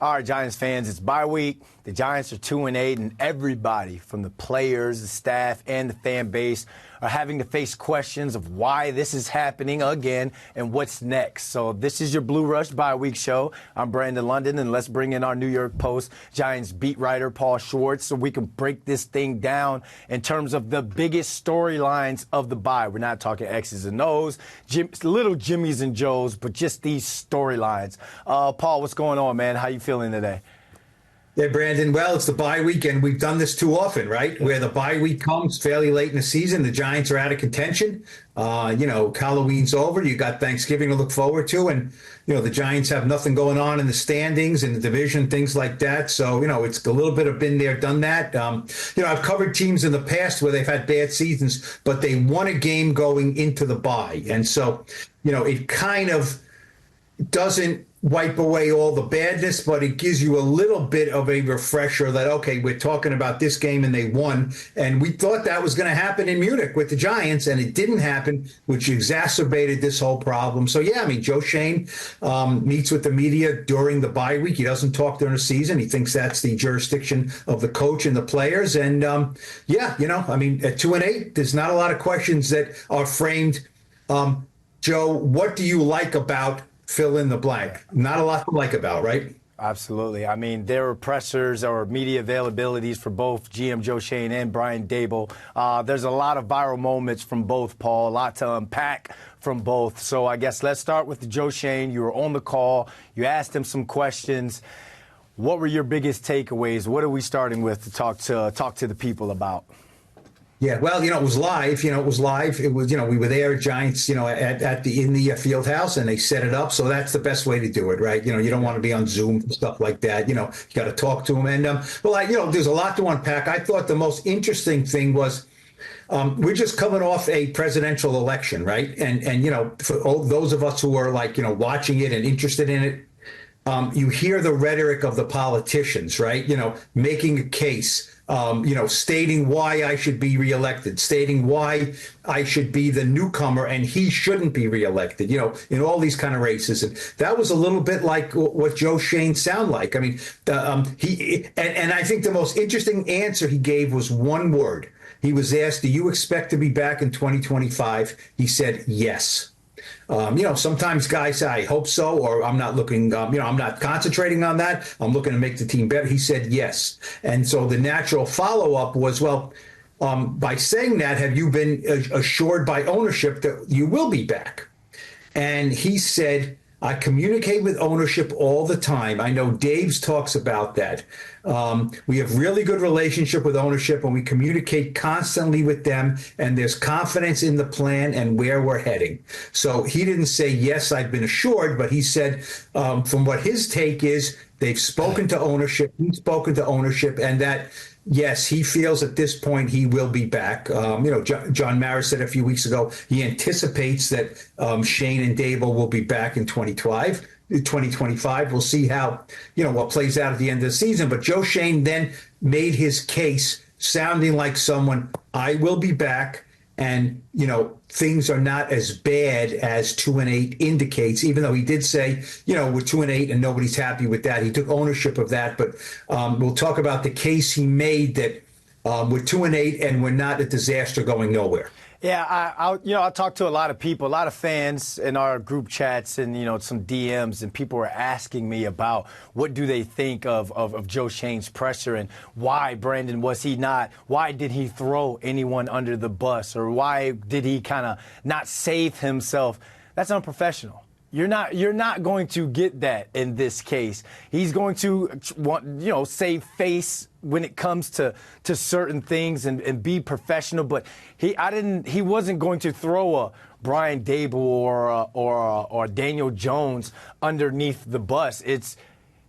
All right, Giants fans, it's bye week. The Giants are 2-8, and everybody from the players, the staff, and the fan base are having to face questions of why this is happening again and what's next. So this is your Blue Rush bye week show. I'm Brandon London, and let's bring in our New York Post Giants beat writer, Paul Schwartz, so we can break this thing down in terms of the biggest storylines of the bye. We're not talking X's and O's, little Jimmys and Joes, but just these storylines. Paul, what's going on, man? How you feeling today? Yeah, Brandon, well, it's the bye week, and we've done this too often, right? Where the bye week comes fairly late in the season, the Giants are out of contention. Halloween's over. You got Thanksgiving to look forward to, and, the Giants have nothing going on in the standings, in the division, things like that. So, it's a little bit of been there, done that. I've covered teams in the past where they've had bad seasons, but they won a game going into the bye. And so, it kind of doesn't wipe away all the badness, but it gives you a little bit of a refresher that, okay, we're talking about this game and they won. And we thought that was going to happen in Munich with the Giants, and it didn't happen, which exacerbated this whole problem. So, yeah, Joe Schoen meets with the media during the bye week. He doesn't talk during the season. He thinks that's the jurisdiction of the coach and the players. And, at 2-8, there's not a lot of questions that are framed. Joe, what do you like about fill in the blank? Not a lot to like about, right? Absolutely. There were pressers or media availabilities for both GM Joe Schoen and Brian Daboll. There's a lot of viral moments from both, Paul, a lot to unpack from both. So I guess let's start with Joe Schoen. You were on the call. You asked him some questions. What were your biggest takeaways? What are we starting with to talk to the people about? Yeah, well, it was live. It was live. It was, we were there, Giants, in the field house, and they set it up. So that's the best way to do it, right? You don't want to be on Zoom and stuff like that. You got to talk to them. And there's a lot to unpack. I thought the most interesting thing was we're just coming off a presidential election, right? And for all those of us who are watching it and interested in it, you hear the rhetoric of the politicians, right? Making a case. Stating why I should be reelected, stating why I should be the newcomer and he shouldn't be reelected, in all these kind of races. And that was a little bit like what Joe Schoen sounded like. I think the most interesting answer he gave was one word. He was asked, do you expect to be back in 2025? He said, yes. Sometimes guys say, I hope so, or I'm not looking, I'm not concentrating on that. I'm looking to make the team better. He said yes. And so the natural follow-up was, well, by saying that, have you been assured by ownership that you will be back? And he said, I communicate with ownership all the time. I know Dave's talks about that. We have really good relationship with ownership, and we communicate constantly with them, and there's confidence in the plan and where we're heading. So he didn't say, yes, I've been assured, but he said, from what his take is, they've spoken to ownership, he's spoken to ownership, and that, yes, he feels at this point he will be back. John Maris said a few weeks ago he anticipates that Schoen and Daboll will be back in 2025. We'll see how, what plays out at the end of the season. But Joe Schoen then made his case sounding like someone, I will be back. And, things are not as bad as 2-8 indicates, even though he did say, we're 2-8 and nobody's happy with that. He took ownership of that. But we'll talk about the case he made that we're 2-8 and we're not a disaster going nowhere. Yeah, I talked to a lot of people, a lot of fans in our group chats and, some DMs, and people were asking me about what do they think of Joe Schoen's pressure and why, Brandon, why did he throw anyone under the bus, or why did he kind of not save himself? That's unprofessional. You're not going to get that in this case. He's going to save face when it comes to certain things and be professional. But he wasn't going to throw a Brian Daboll or Daniel Jones underneath the bus.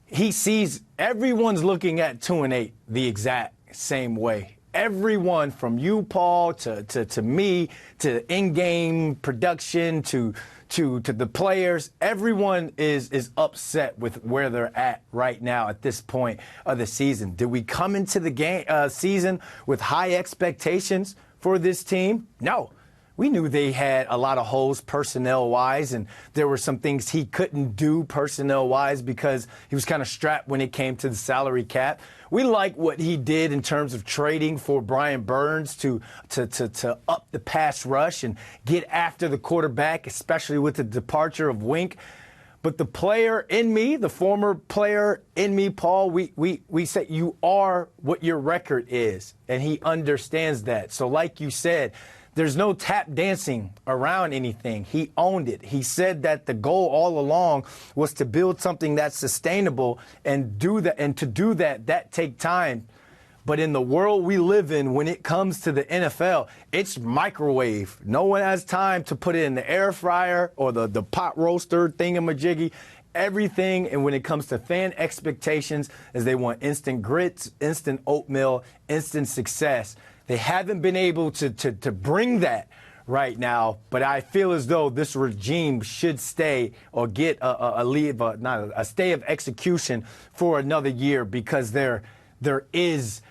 He sees everyone's looking at 2-8 the exact same way. Everyone from you, Paul, to me, to in-game production, to the players, everyone is upset with where they're at right now at this point of the season. Did we come into the season with high expectations for this team? No. we knew they had a lot of holes personnel-wise, and there were some things he couldn't do personnel-wise because he was kind of strapped when it came to the salary cap. We like what he did in terms of trading for Brian Burns to up the pass rush and get after the quarterback, especially with the departure of Wink. But the player in me, the former player in me, Paul, we say you are what your record is, and he understands that. So like you said, there's no tap dancing around anything. He owned it. He said that the goal all along was to build something that's sustainable and do that. And to do that, that take time. But in the world we live in, when it comes to the NFL, it's microwave. No one has time to put it in the air fryer or the pot roaster thingamajiggy. Everything, and when it comes to fan expectations, is they want instant grits, instant oatmeal, instant success. They haven't been able to bring that right now, but I feel as though this regime should stay or get a stay of execution for another year, because there is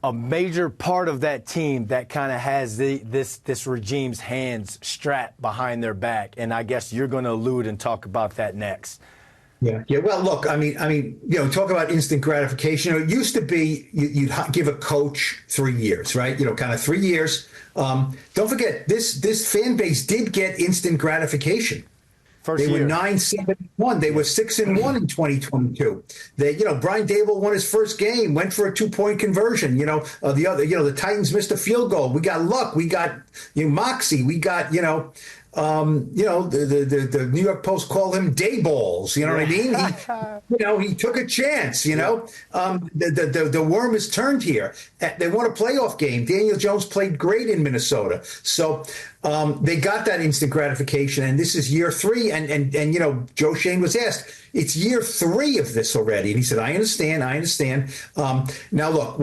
a major part of that team that kind of has this regime's hands strapped behind their back, and I guess you're going to allude and talk about that next. Yeah. Well, look, I mean, talk about instant gratification. It used to be you'd give a coach 3 years, right? Kind of 3 years. Don't forget, this fan base did get instant gratification. They were 9-7-1. They were 6-1 in 2022. Brian Daboll won his first game, went for a 2-point conversion. The Titans missed a field goal. We got luck. We got moxie. We got the New York Post called him Dabolls. You know what I mean? He took a chance. The worm is turned here. They won a playoff game. Daniel Jones played great in Minnesota. So they got that instant gratification, and this is year 3. And Joe Schoen was asked, it's year 3 of this already, and he said, I understand. Now look,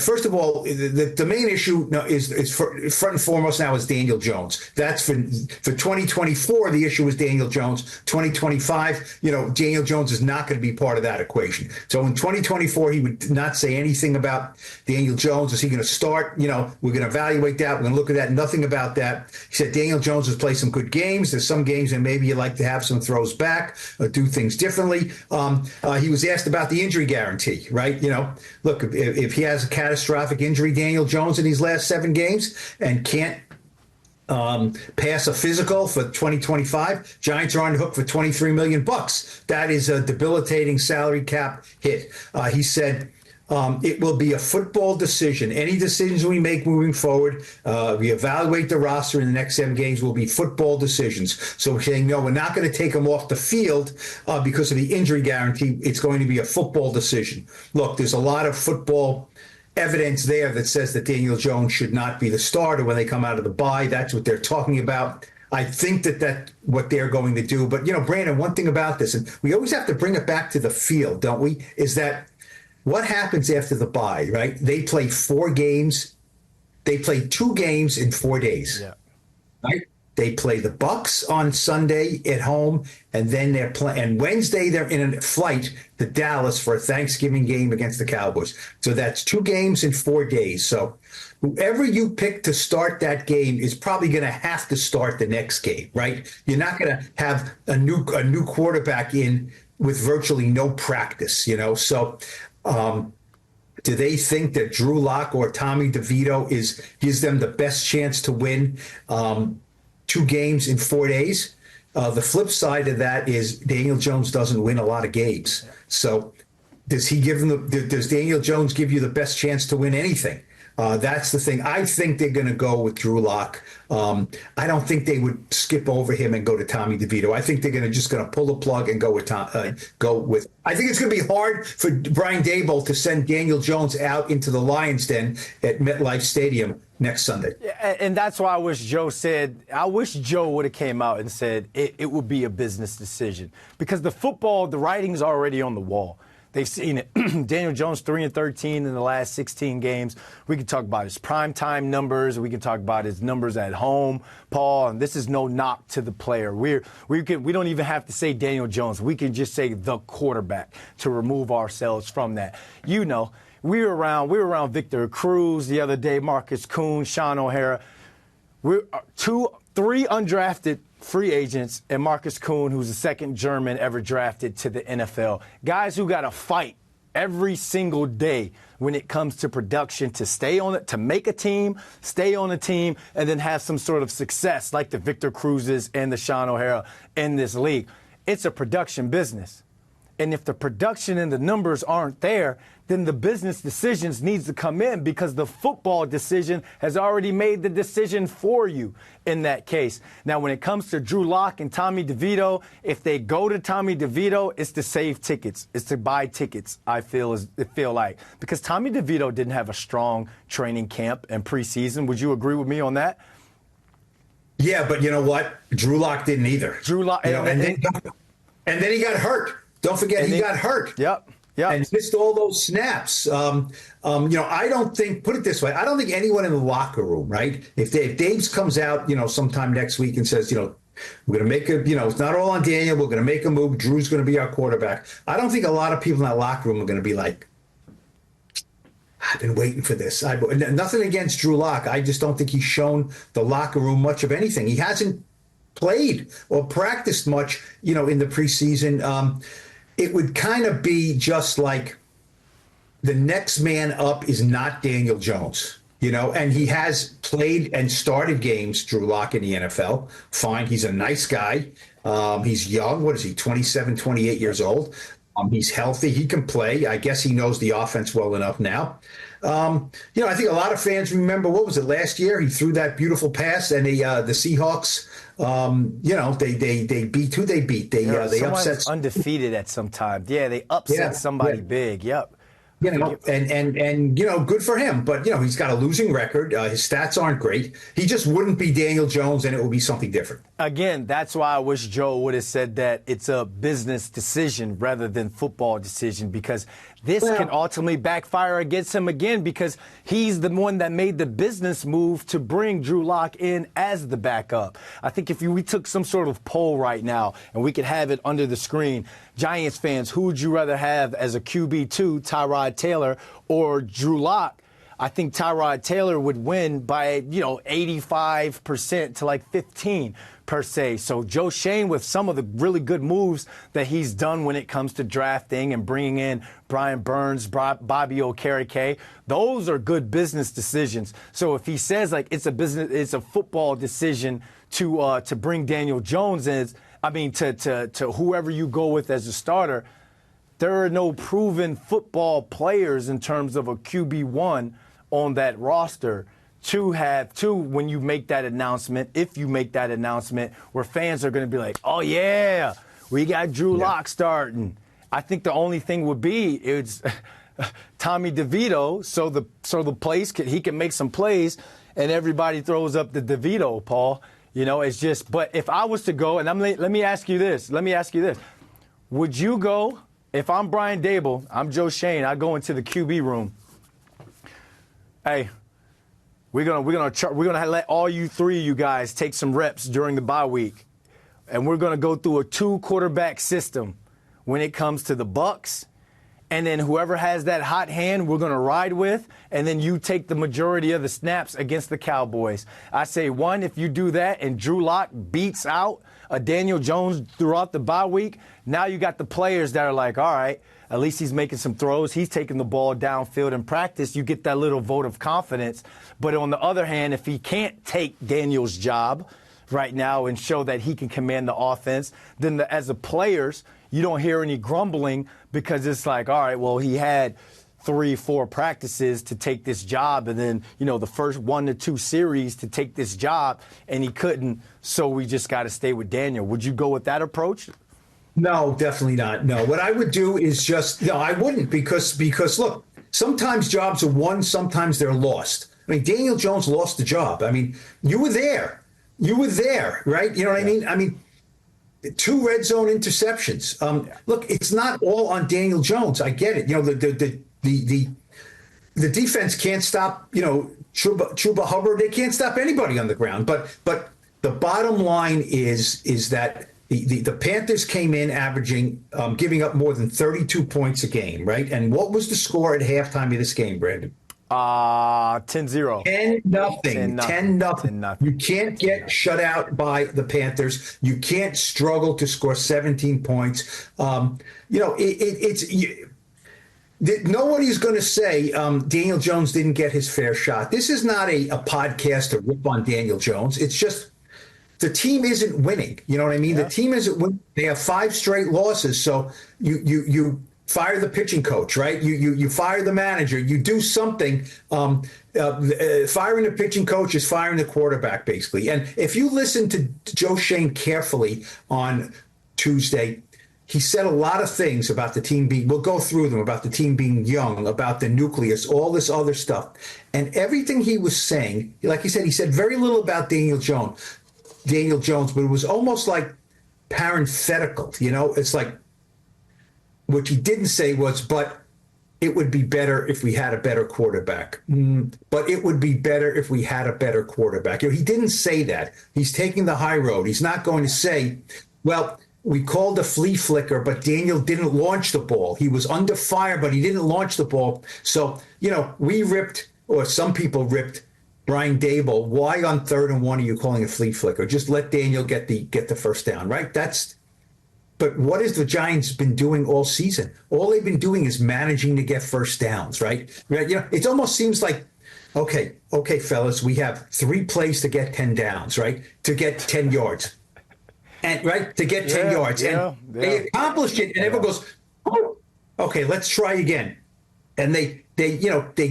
first of all, the main issue is front and foremost now is Daniel Jones. That's for 2024. The issue is Daniel Jones. 2025, Daniel Jones is not going to be part of that equation. So in 2024, he would not say anything about Daniel Jones. Is he going to start? We're going to evaluate that. We're going to look at that. Nothing about that. He said Daniel Jones has played some good games. There's some games that maybe you'd like to have some throws back or do things differently. He was asked about the injury guarantee, right? Look, if he has a catastrophic injury, Daniel Jones, in these last 7 games and can't pass a physical for 2025, Giants are on the hook for $23 million. That is a debilitating salary cap hit. He said, it will be a football decision. Any decisions we make moving forward, we evaluate the roster in the next 7 games, will be football decisions. So we're saying, no, we're not going to take them off the field because of the injury guarantee. It's going to be a football decision. Look, there's a lot of football evidence there that says that Daniel Jones should not be the starter when they come out of the bye. That's what they're talking about. I think that's what they're going to do. But, Brandon, one thing about this, and we always have to bring it back to the field, don't we, is that what happens after the bye, right? They play 4 games. They play 2 games in 4 days, right? They play the Bucs on Sunday at home, and then and Wednesday they're in a flight to Dallas for a Thanksgiving game against the Cowboys. So that's 2 games in 4 days. So whoever you pick to start that game is probably going to have to start the next game, right? You're not going to have a new quarterback in with virtually no practice, So do they think that Drew Lock or Tommy DeVito gives them the best chance to win 2 games in 4 days? The flip side of that is Daniel Jones doesn't win a lot of games. So does Daniel Jones give you the best chance to win anything? That's the thing. I think they're going to go with Drew Lock. I don't think they would skip over him and go to Tommy DeVito. I think they're going to pull the plug and go with I think it's going to be hard for Brian Daboll to send Daniel Jones out into the Lions' den at MetLife Stadium next Sunday. And that's why I wish Joe would have came out and said it would be a business decision, because the writing's already on the wall. They've seen it. Daniel Jones, 3-13 in the last 16 games. We can talk about his primetime numbers. We can talk about his numbers at home, Paul. And this is no knock to the player. We don't even have to say Daniel Jones. We can just say the quarterback to remove ourselves from that. We were around Victor Cruz the other day, Marcus Schoen, Sean O'Hara. we're three undrafted free agents, and Marcus Schoen, who's the second German ever drafted to the NFL. Guys who got to fight every single day when it comes to production to stay on it, to make a team, stay on a team, and then have some sort of success like the Victor Cruzes and the Sean O'Hara in this league. It's a production business. And if the production and the numbers aren't there, then the business decisions needs to come in, because the football decision has already made the decision for you in that case. Now, when it comes to Drew Lock and Tommy DeVito, if they go to Tommy DeVito, it's to save tickets. It's to buy tickets, I feel like. Because Tommy DeVito didn't have a strong training camp and preseason. Would you agree with me on that? Yeah, but you know what? Drew Lock didn't either. Drew Lock, and then he got hurt. Don't forget, he got hurt. Yep. And missed all those snaps. I don't think, put it this way, I don't think anyone in the locker room, right? If Daves comes out, sometime next week and says, we're going to make it's not all on Daniel. We're going to make a move. Drew's going to be our quarterback. I don't think a lot of people in that locker room are going to be like, I've been waiting for this. Nothing against Drew Lock. I just don't think he's shown the locker room much of anything. He hasn't played or practiced much, in the preseason. It would kind of be just like the next man up is not Daniel Jones, and he has played and started games, Drew Lock, in the NFL. Fine. He's a nice guy. He's young. What is he, 27, 28 years old? He's healthy. He can play. I guess he knows the offense well enough now. I think a lot of fans remember, what was it, last year? He threw that beautiful pass, and the Seahawks, they beat who they beat. They upset. Undefeated at some time. Yeah, they upset somebody big. Yep. And good for him. But, he's got a losing record. His stats aren't great. He just wouldn't be Daniel Jones, and it would be something different. Again, that's why I wish Joe would have said that it's a business decision rather than football decision, because this can ultimately backfire against him again, because he's the one that made the business move to bring Drew Lock in as the backup. I think if we took some sort of poll right now and we could have it under the screen, Giants fans, who would you rather have as a QB2, Tyrod Taylor or Drew Lock? I think Tyrod Taylor would win by, 85% to like 15 per se. So Joe Schoen, with some of the really good moves that he's done when it comes to drafting and bringing in Brian Burns, Bobby Okereke, those are good business decisions. So if he says like it's a football decision to bring Daniel Jones in, to whoever you go with as a starter, there are no proven football players in terms of a QB1 on that roster to when you make that announcement, if you make that announcement, where fans are going to be like, oh, yeah, we got Drew Lock starting. I think the only thing would be it's Tommy DeVito, so the place he can make some plays, and everybody throws up the DeVito, Paul. It's just, but if I was to go, and let me ask you this. Would you go, if I'm Brian Daboll, I'm Joe Schoen, I go into the QB room. Hey, we're gonna let all you three of you guys take some reps during the bye week, and we're gonna go through a 2-quarterback system when it comes to the Bucs, and then whoever has that hot hand, we're gonna ride with, and then you take the majority of the snaps against the Cowboys. I say, one, if you do that and Drew Lock beats out a Daniel Jones throughout the bye week, now you got the players that are like, all right, at least he's making some throws. He's taking the ball downfield in practice. You get that little vote of confidence. But on the other hand, if he can't take Daniel's job right now and show that he can command the offense, then as a players, you don't hear any grumbling, because it's like, all right, well, he had 3-4 practices to take this job, and then, the first 1 to 2 series to take this job, and he couldn't, so we just got to stay with Daniel. Would you go with that approach? No, definitely not. No, what I would do is I wouldn't, because look, sometimes jobs are won, sometimes they're lost. Daniel Jones lost the job. You were there. Right? You know what I mean? 2 red zone interceptions. Look, it's not all on Daniel Jones. I get it. The defense can't stop, Chuba Hubbard. They can't stop anybody on the ground. But the bottom line is that the Panthers came in averaging, giving up more than 32 points a game, right? And what was the score at halftime of this game, Brandon? 10-0. 10-0. 10-0. 10-0. You can't get shut out by the Panthers. You can't struggle to score 17 points. Nobody's going to say Daniel Jones didn't get his fair shot. This is not a podcast to rip on Daniel Jones. It's just the team isn't winning. You know what I mean? Yeah. The team isn't winning. They have 5 straight losses. So you fire the pitching coach, right? You fire the manager. You do something. Firing the pitching coach is firing the quarterback, basically. And if you listen to Joe Schoen carefully on Tuesday, he said a lot of things about the team we'll go through them, about the team being young, about the nucleus, all this other stuff. And everything he was saying, like he said very little about Daniel Jones, but it was almost like parenthetical, It's like, what he didn't say was, but it would be better if we had a better quarterback. But it would be better if we had a better quarterback. He didn't say that. He's taking the high road. He's not going to say, well, we called a flea flicker, but Daniel didn't launch the ball. He was under fire, but he didn't launch the ball. So, we ripped, or some people ripped, Brian Daboll. Why on 3rd and 1 are you calling a flea flicker? Just let Daniel get the first down, right? But what has the Giants been doing all season? All they've been doing is managing to get first downs, right? It almost seems like, okay, fellas, we have 3 plays to get 10 downs, right? To get 10 yards. And to get 10 yards. And they accomplished it, and everyone goes, oh, okay, let's try again. And they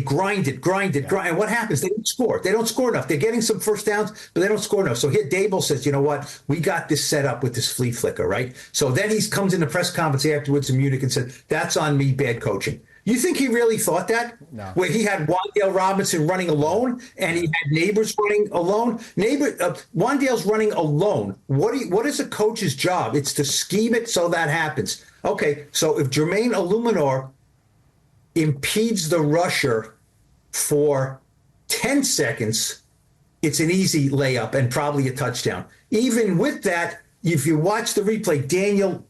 grind it. And what happens? They don't score. They don't score enough. They're getting some first downs, but they don't score enough. So here Daboll says, you know what? We got this set up with this flea flicker, right? So then he comes in the press conference afterwards in Munich and said, that's on me, bad coaching. You think he really thought that? No. Where he had Wan'Dale Robinson running alone, and he had Neighbors running alone. Wan'Dale's running alone. What is a coach's job? It's to scheme it so that happens. Okay, so if Jermaine Illuminor impedes the rusher for 10 seconds, it's an easy layup and probably a touchdown. Even with that, if you watch the replay, Daniel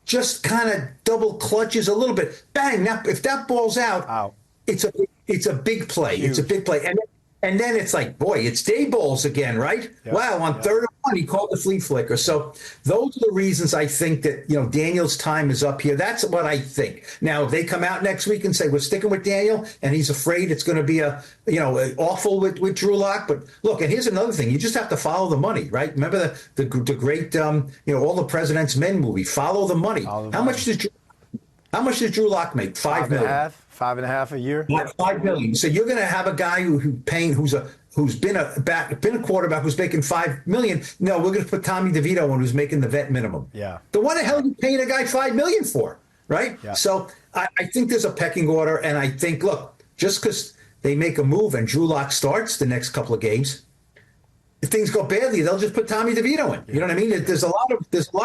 just kind of double clutches a little bit. Bang! Now, if that ball's out. It's a big play. Huge. It's a big play. And then it's like, boy, it's Daboll's again, right? Yep. Wow, on 3rd and 1, he called the flea flicker. So those are the reasons I think that, Daniel's time is up here. That's what I think. Now, if they come out next week and say, we're sticking with Daniel, and he's afraid it's going to be awful with Drew Lock. But look, and here's another thing. You just have to follow the money, right? Remember the great, All the President's Men movie, Follow the Money. How much did Drew Lock make? $5 million. 5.5 a year. $5 million. So you're going to have a guy who's been a quarterback who's making $5 million. No, we're going to put Tommy DeVito on who's making the vet minimum. Yeah. Then what the hell are you paying a guy $5 million for, right? Yeah. So I think there's a pecking order, and I think, look, just because they make a move and Drew Lock starts the next couple of games, if things go badly, they'll just put Tommy DeVito in. You know what I mean? There's a lot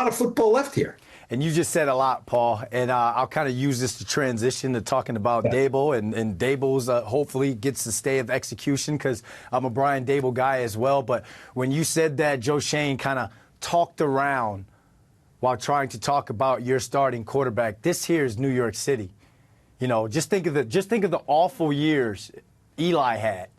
of football left here. And you just said a lot, Paul, and I'll kind of use this to transition to talking about Daboll, and Daboll's hopefully gets the stay of execution because I'm a Brian Daboll guy as well. But when you said that, Joe Schoen kind of talked around while trying to talk about your starting quarterback. This here is New York City. Just think of the awful years Eli had.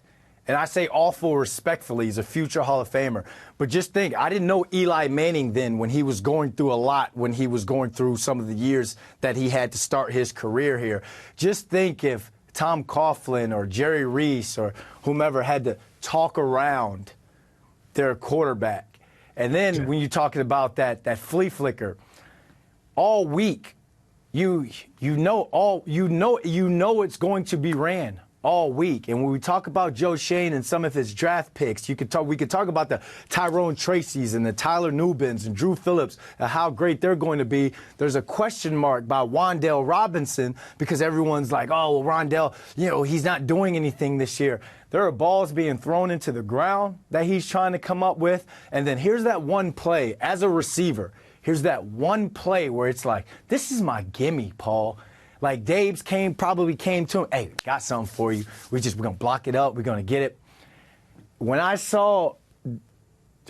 And I say awful respectfully. He's a future Hall of Famer. But just think, I didn't know Eli Manning then when he was going through a lot, when he was going through some of the years that he had to start his career here. Just think if Tom Coughlin or Jerry Reese or whomever had to talk around their quarterback. And then when you're talking about that flea flicker, all week, you know it's going to be ran all week. And when we talk about Joe Schoen and some of his draft picks, we could talk about the Tyrone Tracys and the Tyler Newbins and Drew Phillips and how great they're going to be. There's a question mark by Wan'Dale Robinson because everyone's like, oh, well, Wan'Dale, he's not doing anything this year. There are balls being thrown into the ground that he's trying to come up with. And then here's that one play as a receiver. Here's that one play where it's like, this is my gimme, Paul. Like Dave's probably came to him, hey, got something for you. We're going to block it up. We're going to get it. When I saw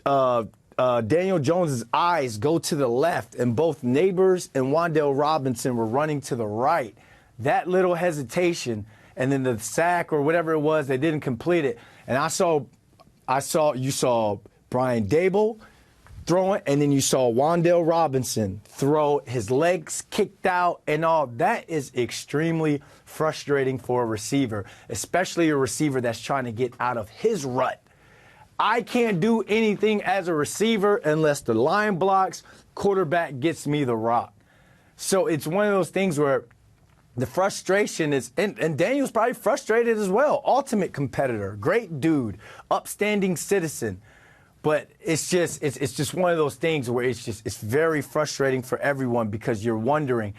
Daniel Jones's eyes go to the left and both Neighbors and Wan'Dale Robinson were running to the right, that little hesitation, and then the sack or whatever it was, they didn't complete it. And you saw Brian Daboll throw it, and then you saw Wan'Dale Robinson throw his legs kicked out and all. That is extremely frustrating for a receiver, especially a receiver that's trying to get out of his rut. I can't do anything as a receiver unless the line blocks, quarterback gets me the rock. So it's one of those things where the frustration is, and Daniel's probably frustrated as well. Ultimate competitor, great dude, upstanding citizen. But it's just one of those things where it's very frustrating for everyone because you're wondering,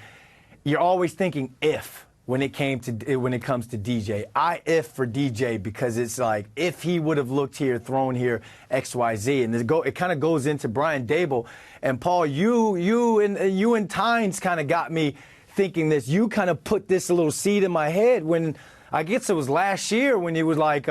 you're always thinking if when it comes to DJ. I if for DJ because it's like if he would have looked here, thrown here, XYZ, and it kind of goes into Brian Daboll. And Paul, you and Tynes kind of got me thinking this. You kind of put this little seed in my head when I guess it was last year when he was like,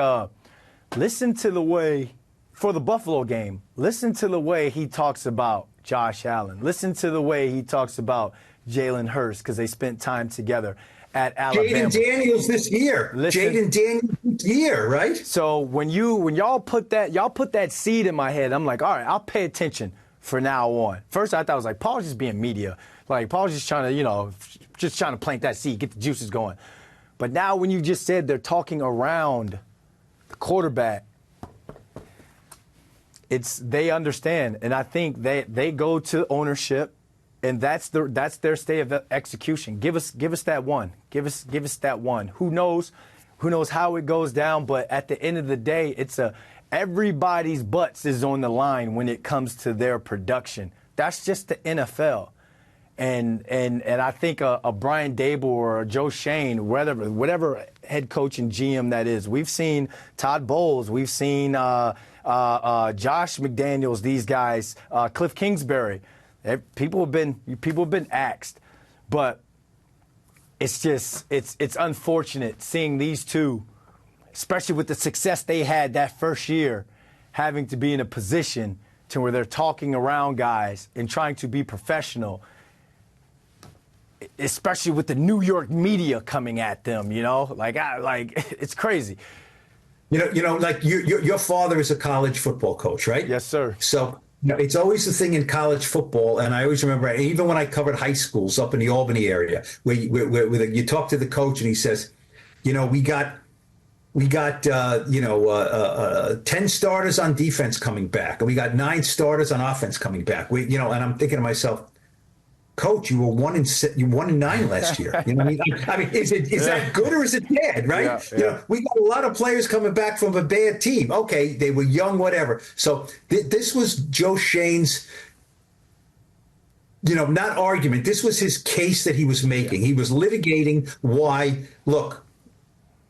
listen to the way. For the Buffalo game, listen to the way he talks about Josh Allen. Listen to the way he talks about Jalen Hurts because they spent time together at Alabama. Jaden Daniels this year. Jaden Daniels this year, right? So when y'all put that seed in my head, I'm like, all right, I'll pay attention for now on. First, I thought it was like Paul's just being media. Like Paul's just trying to plant that seed, get the juices going. But now when you just said they're talking around the quarterback, they understand, and I think they go to ownership, and that's their state of execution. Give us that one. Give us that one. Who knows how it goes down? But at the end of the day, everybody's butts is on the line when it comes to their production. That's just the NFL, and I think a Brian Daboll or a Joe Schoen, whatever head coach and GM that is. We've seen Todd Bowles. We've seen. Josh McDaniels, these guys, Cliff Kingsbury, people have been axed, but it's unfortunate seeing these two, especially with the success they had that first year, having to be in a position to where they're talking around guys and trying to be professional, especially with the New York media coming at them. Like it's crazy. Like your father is a college football coach, right? Yes, sir. So it's always the thing in college football, and I always remember, even when I covered high schools up in the Albany area, where you talk to the coach and he says, we got 10 starters on defense coming back, and we got 9 starters on offense coming back. And I'm thinking to myself, Coach, you were 1-9 last year. You know what I mean? Is that good or is it bad, right? Yeah. We got a lot of players coming back from a bad team. Okay, they were young, whatever. So this was Joe Schoen's, not argument. This was his case that he was making. He was litigating why, look,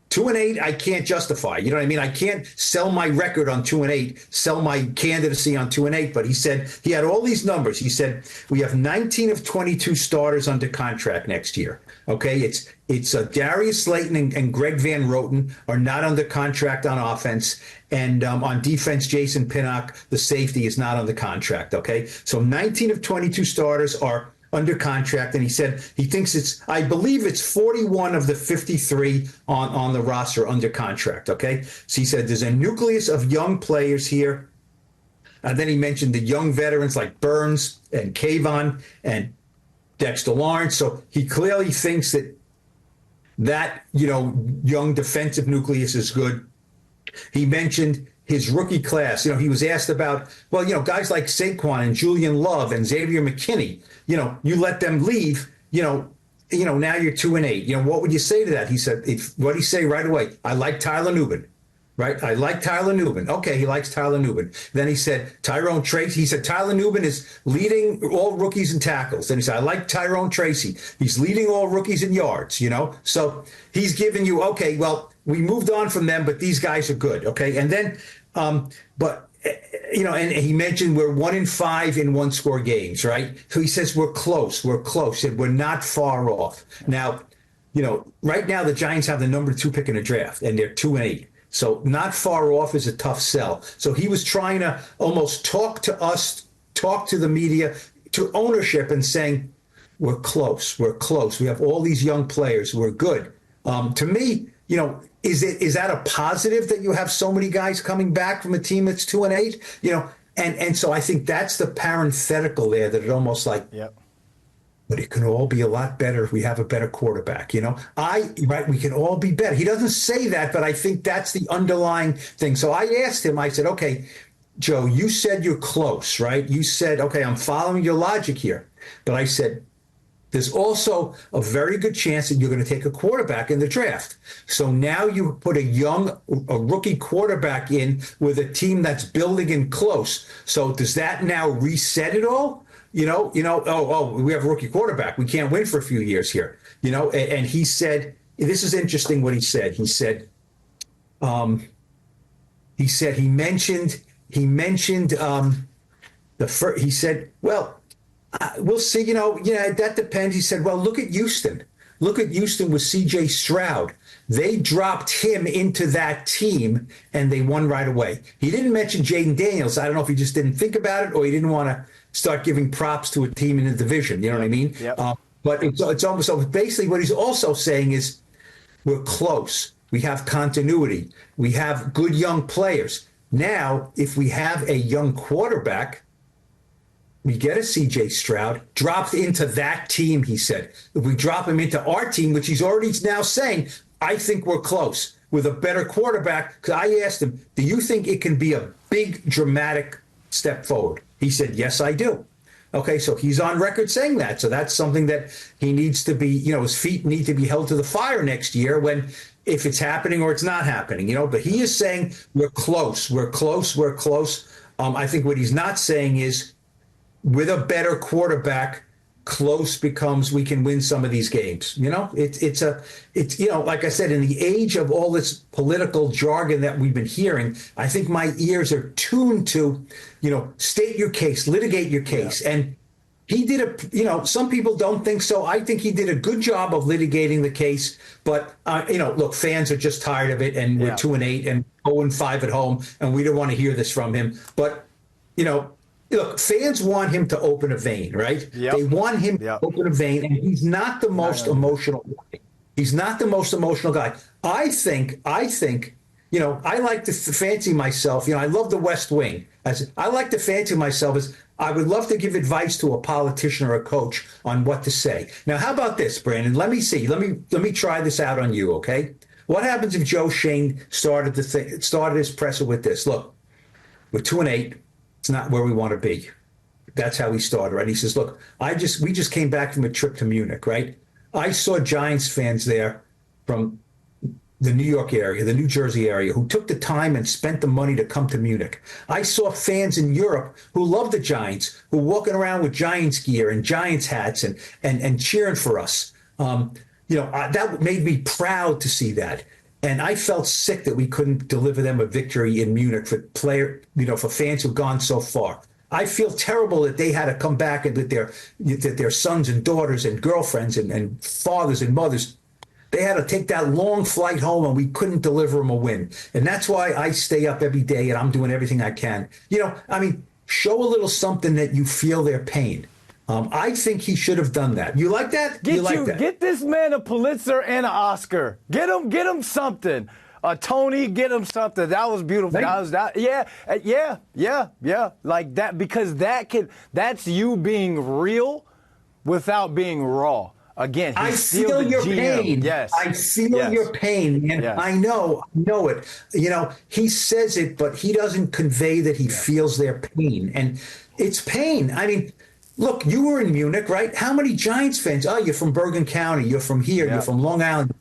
2-8, I can't justify. You know what I mean? I can't sell my record on 2-8, sell my candidacy on 2-8. But he said he had all these numbers. He said we have 19 of 22 starters under contract next year. Okay, it's Darius Slayton and Greg Van Roten are not under contract on offense, and on defense, Jason Pinnock, the safety, is not under contract. Okay, so 19 of 22 starters are under contract, and he said he thinks I believe it's 41 of the 53 on the roster under contract, okay? So he said there's a nucleus of young players here. And then he mentioned the young veterans like Burns and Kayvon and Dexter Lawrence. So he clearly thinks that young defensive nucleus is good. He mentioned his rookie class. He was asked about, guys like Saquon and Julian Love and Xavier McKinney, you let them leave, now you're 2-8. What would you say to that? He said, what did he say right away? I like Tyler Nubin, right? I like Tyler Nubin. Okay, he likes Tyler Nubin. Then he said, Tyrone Tracy. He said, Tyler Nubin is leading all rookies in tackles. Then he said, I like Tyrone Tracy. He's leading all rookies in yards, So he's giving you, okay, well, we moved on from them, but these guys are good, okay? And then, and he mentioned we're 1-5 in one-score games, right? So he says we're close. He said we're not far off. Now, right now the Giants have the number 2 pick in the draft, and they're 2-8. So not far off is a tough sell. So he was trying to almost talk to us, talk to the media, to ownership, and saying we're close. We have all these young players. We're good. To me, is that a positive that you have so many guys coming back from a team that's 2-8? And so I think that's the parenthetical there, that it almost like, Yep. but it can all be a lot better if we have a better quarterback. Right, we can all be better. He doesn't say that, but I think that's the underlying thing. So I asked him, I said, okay, Joe, you said you're close, right? You said, okay, I'm following your logic here. But I said, there's also a very good chance that you're going to take a quarterback in the draft. So now you put a rookie quarterback in with a team that's building and close. So does that now reset it all? We have a rookie quarterback. We can't win for a few years here. And he said, this is interesting what he said. He said he mentioned he said, well, we'll see, that depends. He said, well, look at Houston. Look at Houston with C.J. Stroud. They dropped him into that team and they won right away. He didn't mention Jaden Daniels. I don't know if he just didn't think about it or he didn't want to start giving props to a team in the division. You know what I mean? Yep. But it's almost, so basically what he's also saying is we're close. We have continuity. We have good young players. Now, if we have a young quarterback, we get a C.J. Stroud dropped into that team, he said. If we drop him into our team, which he's already now saying, I think we're close with a better quarterback. Because I asked him, do you think it can be a big, dramatic step forward? He said, yes, I do. Okay, so he's on record saying that. So that's something that he needs to be, his feet need to be held to the fire next year if it's happening or it's not happening, But he is saying we're close, we're close, we're close. I think what he's not saying is with a better quarterback, close becomes we can win some of these games. It's like I said, in the age of all this political jargon that we've been hearing, I think my ears are tuned to, state your case, litigate your case. Yeah. And he did some people don't think so. I think he did a good job of litigating the case. But, look, fans are just tired of it. And we're 2-8 and 0-5 at home. And we don't want to hear this from him. But, look, fans want him to open a vein, right? Yep. They want him to open a vein. And he's not the most emotional guy. He's not the most emotional guy. I think, I like to fancy myself. I love the West Wing. I like to fancy myself as I would love to give advice to a politician or a coach on what to say. Now, how about this, Brandon? Let me see. Let me try this out on you, okay? What happens if Joe Schoen started his presser with this? Look, we're 2-8. It's not where we want to be. That's how he started, right? He says, look, we just came back from a trip to Munich, right? I saw Giants fans there from the New York area, the New Jersey area, who took the time and spent the money to come to Munich. I saw fans in Europe who love the Giants, who were walking around with Giants gear and Giants hats and cheering for us. That made me proud to see that. And I felt sick that we couldn't deliver them a victory in Munich for fans who've gone so far. I feel terrible that they had to come back and that their sons and daughters and girlfriends and fathers and mothers, they had to take that long flight home and we couldn't deliver them a win. And that's why I stay up every day and I'm doing everything I can. Show a little something that you feel their pain. I think he should have done that. You like that? Get this man a Pulitzer and an Oscar. Get him something. Tony, get him something. That was beautiful. Yeah. Like that, because that's you being real without being raw. Again, I feel your pain. Yes. I feel your pain. And I know it. He says it, but he doesn't convey that he feels their pain. And it's pain. Look, you were in Munich, right? How many Giants fans? Oh, you're from Bergen County. You're from here. You're from Long Island.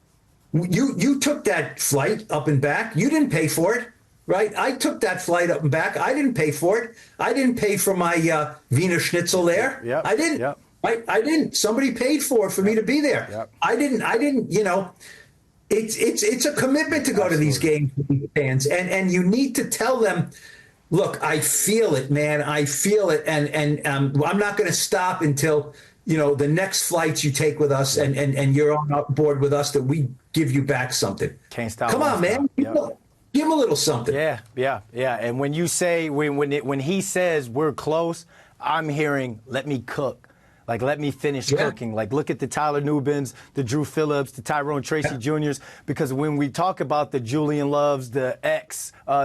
You took that flight up and back. You didn't pay for it, right? I took that flight up and back. I didn't pay for it. I didn't pay for my Wiener Schnitzel there. Yep. I didn't. Yep. I didn't. Somebody paid for it for me to be there. Yep. I didn't. It's a commitment to go to these games with these fans, and you need to tell them, look, I feel it, man. I feel it, and I'm not going to stop until the next flights you take with us, and you're on board with us, that we give you back something. Can't stop. Come on, man. Give him a little something. Yeah. And when you say when he says we're close, I'm hearing let me cook. Like, let me finish Yeah. cooking. Like, look at the Tyler Nubins, the Drew Phillips, the Tyrone Tracy Jr.'s. Because when we talk about the Julian Loves, the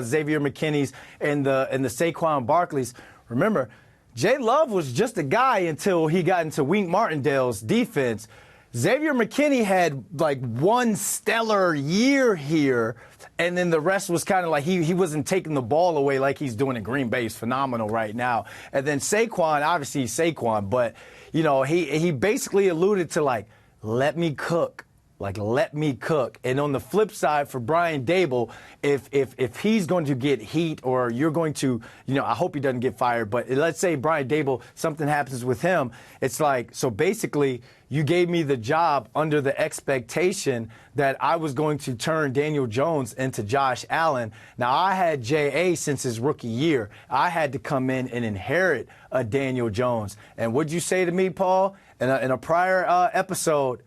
Xavier McKinney's, and the Saquon Barkley's, remember, Jay Love was just a guy until he got into Wink Martindale's defense. Xavier McKinney had like one stellar year here, and then the rest was kind of like he wasn't taking the ball away like he's doing in Green Bay. He's phenomenal right now. And then Saquon, obviously he's Saquon, but you know, he basically alluded to like, let me cook. Like, let me cook. And on the flip side, for Brian Daboll, if he's going to get heat, or you're going to, you know, I hope he doesn't get fired, but let's say Brian Daboll, something happens with him, it's like, so basically, you gave me the job under the expectation that I was going to turn Daniel Jones into Josh Allen. Now, I had J.A. since his rookie year. I had to come in and inherit a Daniel Jones. And what'd you say to me, Paul, in a prior episode?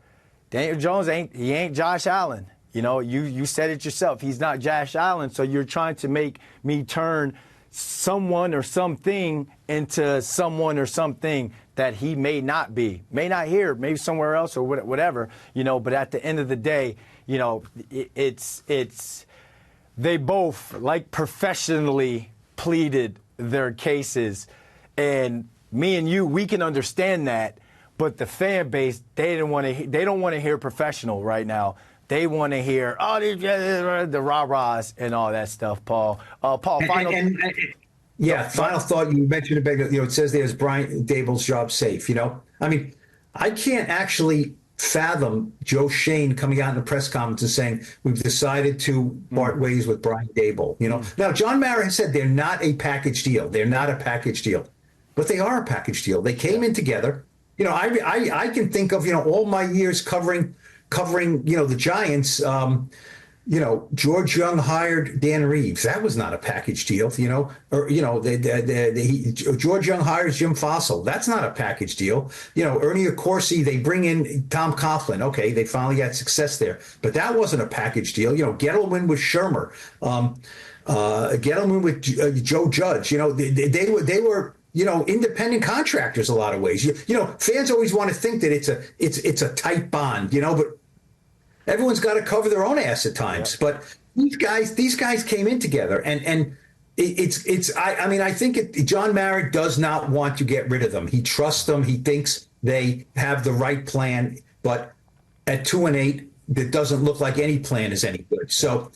Daniel Jones ain't Josh Allen. You know, you said it yourself. He's not Josh Allen, so you're trying to make me turn someone or something into someone or something that he may not be. May not here, maybe somewhere else or whatever, you know, but at the end of the day, you know, it's they both, like, professionally pleaded their cases. And me and you, we can understand that. But the fan base, they don't want to hear professional right now. They want to hear the rah-rahs and all that stuff, Paul. Paul, final. Final thought. You mentioned about, you know, it says there's Brian Daboll's job safe. You know, I mean, I can't actually fathom Joe Schoen coming out in a press conference and saying we've decided to part ways with Brian Daboll. You know, now John Mara has said they're not a package deal. They're not a package deal, but they are a package deal. They came in together. You know, I can think of, you know, all my years covering, you know, the Giants. You know, George Young hired Dan Reeves. That was not a package deal, you know. Or, you know, George Young hires Jim Fossil. That's not a package deal. You know, Ernie Accorsi, they bring in Tom Coughlin. Okay, they finally got success there. But that wasn't a package deal. You know, Gettleman with Shermer. Gettleman with Joe Judge. You know, they were you know, independent contractors a lot of ways. You know, fans always want to think that it's a tight bond, you know, but everyone's got to cover their own ass at times. Yeah. But these guys came in together, and I mean, I think John Mara does not want to get rid of them. He trusts them. He thinks they have the right plan, but at 2-8, that doesn't look like any plan is any good. So,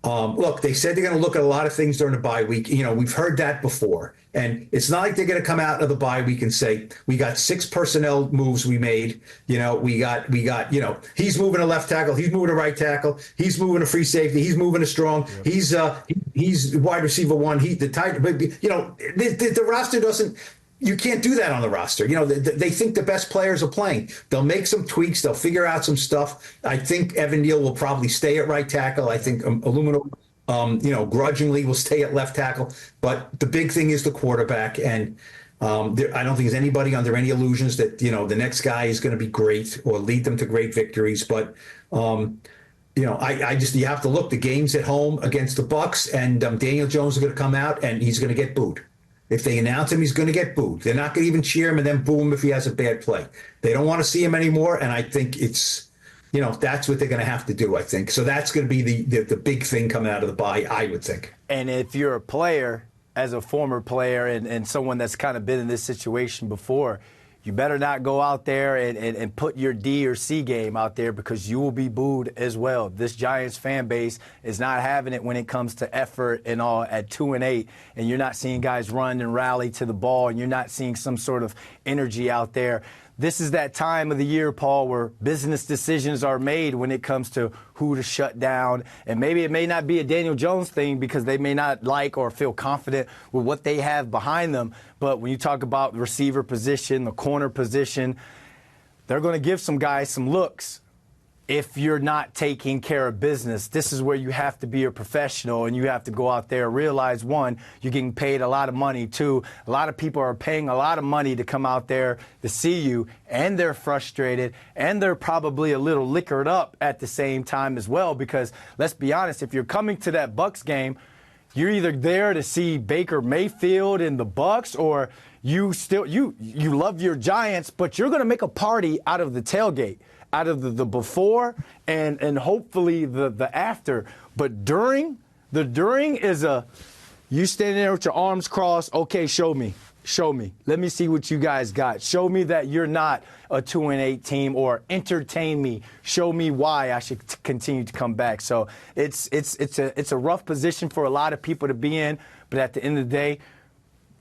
look, they said they're going to look at a lot of things during the bye week. You know, we've heard that before. And it's not like they're going to come out of the bye week and say, we got 6 personnel moves we made. You know, we got, you know, he's moving a left tackle. He's moving a right tackle. He's moving a free safety. He's moving a strong. Yeah. He's wide receiver 1. The tight, but, you know, the roster doesn't, you can't do that on the roster. You know, they think the best players are playing. They'll make some tweaks. They'll figure out some stuff. I think Evan Neal will probably stay at right tackle. I think Illumino, you know, grudgingly will stay at left tackle. But the big thing is the quarterback. And I don't think there's anybody under any illusions that, you know, the next guy is going to be great or lead them to great victories. But, you know, I just, you have to look, the game's at home against the Bucks, and Daniel Jones is going to come out and he's going to get booed. If they announce him, he's going to get booed. They're not going to even cheer him and then boo him if he has a bad play. They don't want to see him anymore. And I think it's, you know, that's what they're going to have to do, I think. So that's going to be the big thing coming out of the bye, I would think. And if you're a player, as a former player and someone that's kind of been in this situation before, you better not go out there and put your D or C game out there, because you will be booed as well. This Giants fan base is not having it when it comes to effort and all at 2-8, and you're not seeing guys run and rally to the ball, and you're not seeing some sort of energy out there. This is that time of the year, Paul, where business decisions are made when it comes to who to shut down. And maybe it may not be a Daniel Jones thing because they may not like or feel confident with what they have behind them. But when you talk about the receiver position, the corner position, they're going to give some guys some looks. If you're not taking care of business, this is where you have to be a professional, and you have to go out there, realize, one, you're getting paid a lot of money. Two, a lot of people are paying a lot of money to come out there to see you, and they're frustrated, and they're probably a little liquored up at the same time as well, because let's be honest, if you're coming to that Bucks game, you're either there to see Baker Mayfield and the Bucks, or you still you love your Giants, but you're going to make a party out of the tailgate, out of the before and hopefully the after. But during is you standing there with your arms crossed. Okay, show me. Show me. Let me see what you guys got. Show me that you're not a 2-8 team, or entertain me. Show me why I should continue to come back. So it's a rough position for a lot of people to be in. But at the end of the day,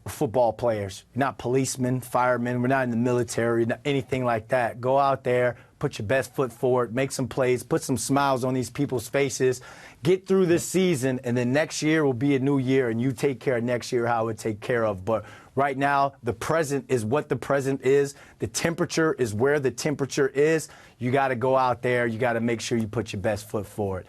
we're football players, not policemen, firemen. We're not in the military, not anything like that. Go out there, put your best foot forward, make some plays, put some smiles on these people's faces. Get through this season, and then next year will be a new year, and you take care of next year how it would take care of. But right now, the present is what the present is. The temperature is where the temperature is. You got to go out there. You got to make sure you put your best foot forward.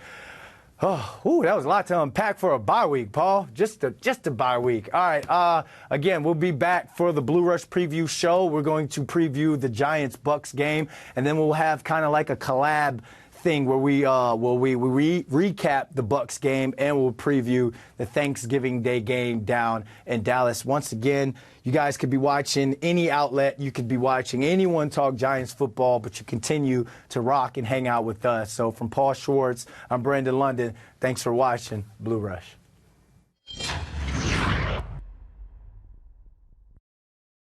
Oh, ooh, that was a lot to unpack for a bye week, Paul. Just a bye week. All right. Again, we'll be back for the Blue Rush preview show. We're going to preview the Giants-Bucks game, and then we'll have kind of like a collab thing where we recap the Bucks game, and we'll preview the Thanksgiving Day game down in Dallas. Once again, you guys could be watching any outlet. You could be watching anyone talk Giants football, but you continue to rock and hang out with us. So from Paul Schwartz, I'm Brandon London. Thanks for watching Blue Rush.